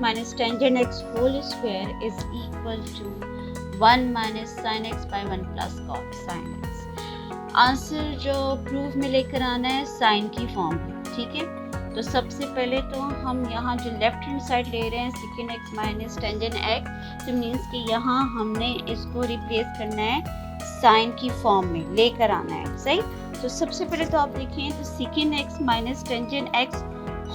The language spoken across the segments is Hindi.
minus tangent x whole square is equal to 1 minus sin x by 1 plus cos sin x. Answer जो प्रूफ में लेकर आना है साइन की फॉर्म में, ठीक है। तो सबसे पहले तो हम यहाँ जो लेफ्ट हैंड साइड ले रहे हैं second x minus tangent x, तो मीन्स कि यहाँ हमने इसको रिप्लेस करना है साइन की फॉर्म में लेकर आना है, सही। तो सबसे पहले तो आप देखें तो secant x minus tangent x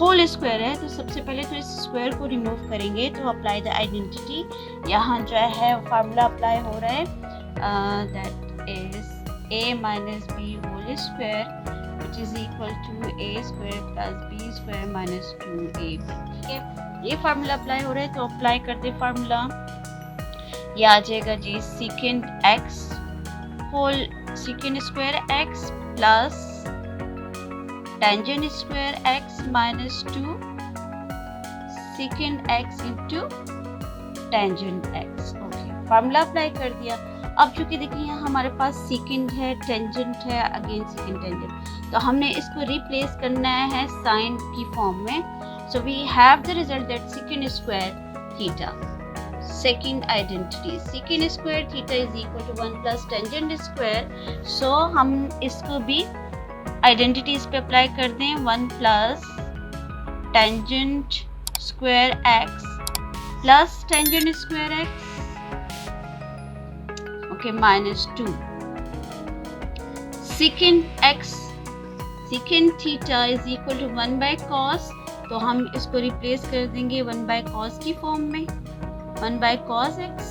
whole square है, तो सबसे पहले तो इस स्क्वायर को रिमूव करेंगे तो अप्लाई द आइडेंटिटी। यहाँ जो है फार्मूला अप्लाई हो रहा है, that is a minus b whole square which is equal to a square plus b square minus 2ab, ठीक है। ये फार्मूला अप्लाई हो रहा है तो अप्लाई करते फार्मूला, ये आ जाएगा जी secant x whole secant square x plus tangent square x minus 2 secant x into tangent x. Okay, formula apply कर दिया। अब चूंकि देखिए यहाँ हमारे पास सेकेंड है, टेंजेंट है, अगेन सेकेंड टेंजेंट, तो हमने इसको रिप्लेस करना है साइन की फॉर्म में। So we have the result that secant square theta, secant identity secant square theta is equal to 1 plus tangent square. So हम इसको भी आइडेंटिटीज पे अप्लाई कर दें, 1 plus tangent square x plus tangent square x, minus 2 secant x secant theta is equal to 1 by cos, तो हम इसको रिप्लेस कर देंगे 1 by cos की फॉर्म में, 1 by cos x,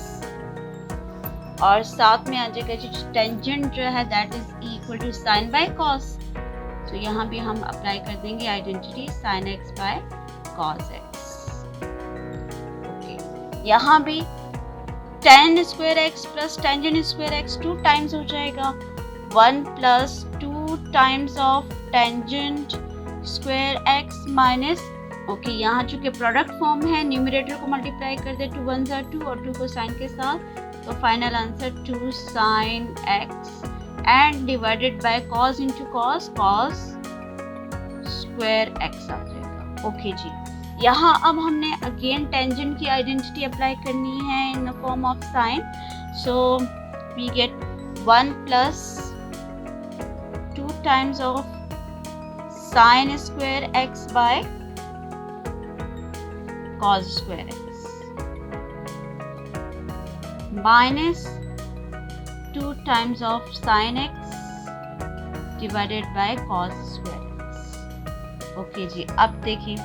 और साथ में आ जाएगा जो टेंजेंट जो है that is equal to sin by cos, तो यहाँ भी हम अप्लाई कर देंगे identity sin x by cos x। Okay, यहाँ भी tan square x plus tangent square x 2 times हो जाएगा, 1 plus 2 times of tangent square x minus, okay यहाँ चूंकि प्रोडक्ट फॉर्म है न्यूमरेटर को मल्टीप्लाई कर दे, 2 1 2 और 2 को साइन के साथ, तो final answer 2 sine x and divided by cos into cos, cos square x आ जाएगा। ओके जी, यहाँ अब हमने अगेन टेंजेंट की आइडेंटिटी अप्लाई करनी है in the form of sine, so we get 1 plus 2 times of sine square x by cos square x minus 2 times of sine x divided by cos square x. Okay जी, अब देखिए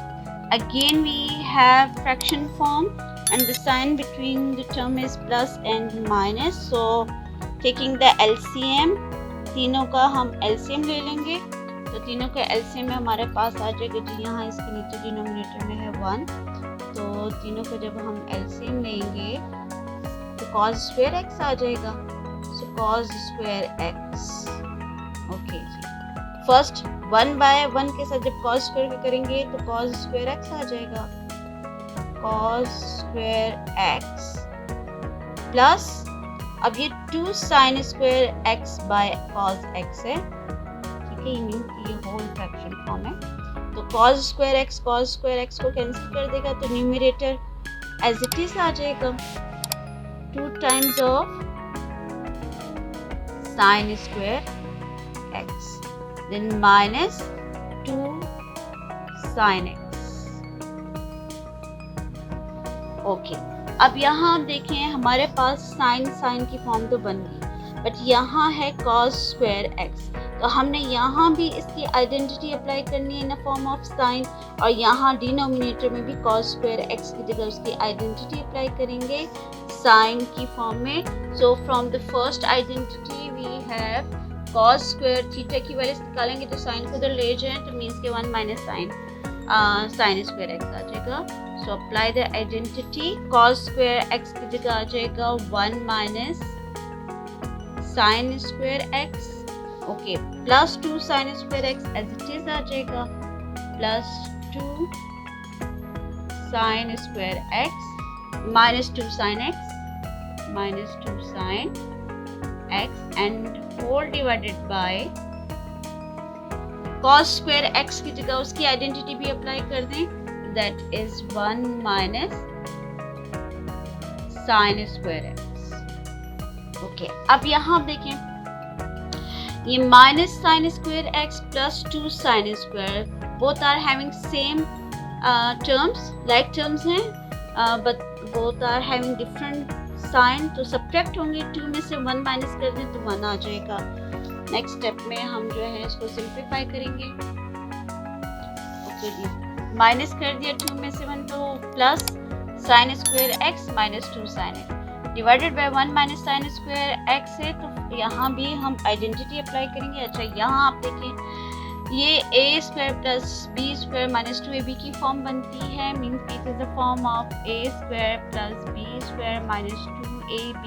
again we have fraction form and the sign between the term is plus and minus, so taking the LCM, तीनों का हम LCM ले लेंगे, तो तीनों का LCM में हमारे पास आ जाएगा जी, यहाँ इसके नीचे डिनोमिनेटर में है 1, तो तीनों को जब हम LCM लेंगे तो cos स्क्वायर x आ जाएगा, so cos square x। Okay जी, फर्स्ट 1 बाय 1 के साथ जब cos स्क्वायर करेंगे तो cos स्क्वायर x आ जाएगा, cos स्क्वायर x प्लस अब ये 2 sin square x by cos x है, ठीक है, ये होल फ्रैक्शन फॉर्म है, तो cos स्क्वायर x को कैंसिल कर देगा, तो न्यूमरेटर एज इट इज आ जाएगा 2 times of sin square x then minus 2 sin x। ओके, अब यहाँ आप देखें हमारे पास साइन की फॉर्म तो बन गई, बट यहाँ है cos स्क्वायर x, तो हमने यहाँ भी इसकी आइडेंटिटी अप्लाई करनी है in the form of sign, और यहाँ डिनोमिनेटर में भी cos स्क्वायर x की जगह उसकी आइडेंटिटी अप्लाई करेंगे साइन की फॉर्म में। So from the first identity we have cos square theta की वैल्यू निकालेंगे तो साइन को उधर ले जाएं, तो मीन्स के 1 माइनस साइन स्क्वायर एक्स आ जाएगा। So apply the identity, cos square x की जगह आ जाएगा 1 minus sine square x, okay, plus 2 sine square x as it is आ जाएगा, plus 2 sine square x minus 2 sine x minus 2 sine x and whole divided by cos square x की जगह उसकी आइडेंटिटी भी अप्लाई कर दें, that is 1 minus sin square x. ओके, अब यहाँ देखें ये minus sine square x plus 2 sine square both are having same terms, like terms हैं, but both are having different sign, तो सब्ट्रैक्ट होंगे। 2 में से 1 माइनस कर दें तो 1 आ जाएगा। नेक्स्ट स्टेप में हम जो है इसको सिंप्लीफाई करेंगे। ओके जी, माइनस कर दिया 2 में से 1 तो plus sign square x minus 2 sine x divided by 1 minus sine square x है, तो यहाँ भी हम आइडेंटिटी अप्लाई करेंगे। अच्छा, यहाँ आप देखें ये a square plus b square minus 2ab की फॉर्म बनती है, means it is the form of a square plus b square minus 2ab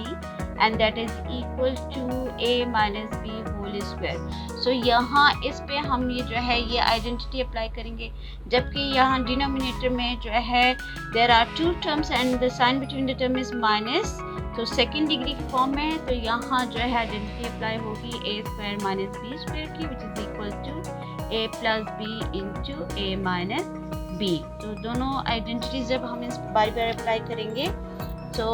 and that is equal to a minus b whole square. So यहाँ इस पे हम ये जो है ये आइडेंटिटी अप्लाई करेंगे, जबकि यहाँ डिनोमिनेटर में जो है there are 2 terms and the sign between the term is minus, तो सेकेंड डिग्री की फॉर्म में है, तो यहाँ जो है आइडेंटिटी अप्लाई होगी a square minus b square की which is equal to a plus b into a minus b. तो दोनों आइडेंटिटी जब हम इस बार बार अप्लाई करेंगे तो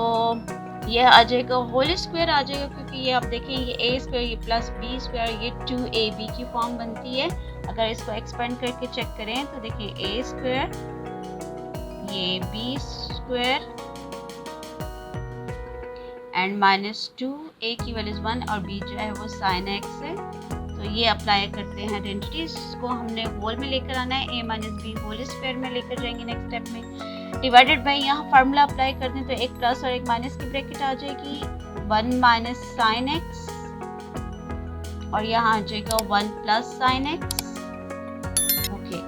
ये आ जाएगा होल स्क्वायर आ जाएगा, क्योंकि ये आप देखें ये ए स्क्वायर ये प्लस बी स्क्वायर ये 2ab की फॉर्म बनती है। अगर इसको एक्सपेंड करके चेक करें तो देखिए ए स्क्वायर ये बी स्क्वायर एंड माइनस 2 ए की वैल्यू 1 और बी जो है वो साइन एक्स है। तो ये अप्लाई करते हैं आइडेंटिटीज को, हमने होल में लेकर आना है, ए माइनस बी होल स्क्वायर में लेकर जाएंगे नेक्स्ट स्टेप में। डिवाइडेड बाई यहाँ फार्मूला अप्लाई कर दें तो एक प्लस और एक माइनस की ब्रैकेट आ जाएगी, 1 माइनस साइन एक्स और यहाँ आ जाएगा 1 plus sine x. Okay,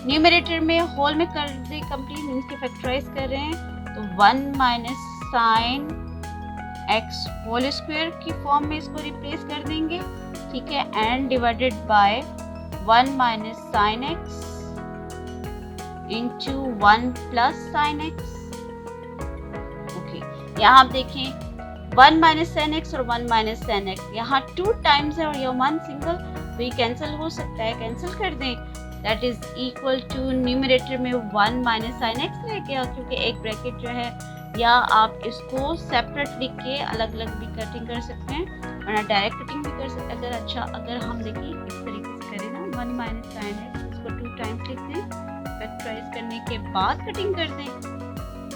numerator में होल में कर दे कंप्लीट, मीन्स के फैक्टराइज कर रहे हैं, तो 1 minus sine x whole square की फॉर्म में इसको रिप्लेस कर देंगे, ठीक है, and divided by 1 minus sine x into 1 plus sine x. Okay, यहाँ आप देखें 1 माइनस साइन एक्स और 1 माइनस साइन एक्स यहाँ 2 टाइम्स है और यह 1 सिंगल, तो ये कैंसिल हो सकता है, कैंसिल कर दें, that is equal to numerator में 1 माइनस साइन एक्स रह गया, क्योंकि एक ब्रैकेट जो है, या आप इसको सेपरेट लिख के अलग अलग भी कटिंग कर सकते हैं वरना डायरेक्ट कटिंग भी कर सकते हैं। अगर अच्छा अगर हम देखिए इस तरीके से करें ना 1 माइनस साइन एक्स इसको 2 टाइम्स लिख दें, फैक्टराइज करने के बाद कटिंग कर दें,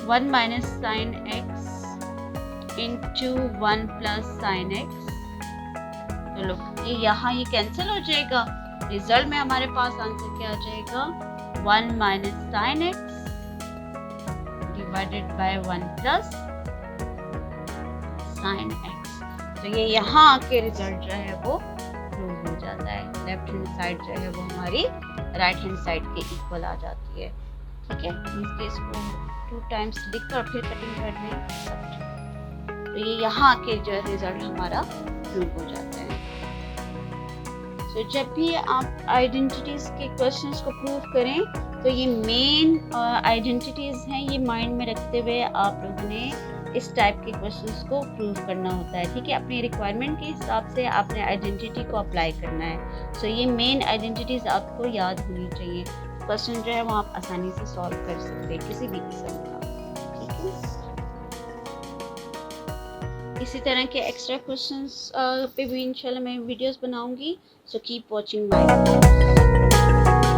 1 minus sine x into 1 plus sine x, तो लो ये यहाँ ये कैंसिल हो जाएगा, रिजल्ट में हमारे पास आंसर क्या आ जाएगा 1 minus sine x divided by 1 plus sine x. तो ये यहाँ आके रिजल्ट जो है वो प्रूव हो जाता है, लेफ्ट हैंड साइड जो है वो हमारी राइट हैंड साइड के इक्वल आ जाती है, ठीक है। इसको 2 टाइम्स लिख कर फिर कटिंग कर दें, तो ये यहाँ आके जो है रिजल्ट हमारा प्रूव हो जाता है। तो जब भी आप आइडेंटिटीज के क्वेश्चंस को प्रूव करें तो ये मेन आइडेंटिटीज हैं, ये माइंड में रखते हुए आप लोगों ने इस टाइप के क्वेश्चंस को प्रूव करना होता है, ठीक है। अपनी रिक्वायरमेंट के हिसाब से आपने आइडेंटिटी को अप्लाई करना है। सो ये मेन आइडेंटिटीज आपको याद होनी चाहिए, क्वेश्चन जो है वो आप आसानी से सॉल्व कर सकते हैं किसी भी किस्म का, ठीक है। इसी तरह के एक्स्ट्रा क्वेश्चंस पे भी इंशाल्लाह मैं वीडियोस बनाऊंगी, so keep watching my videos.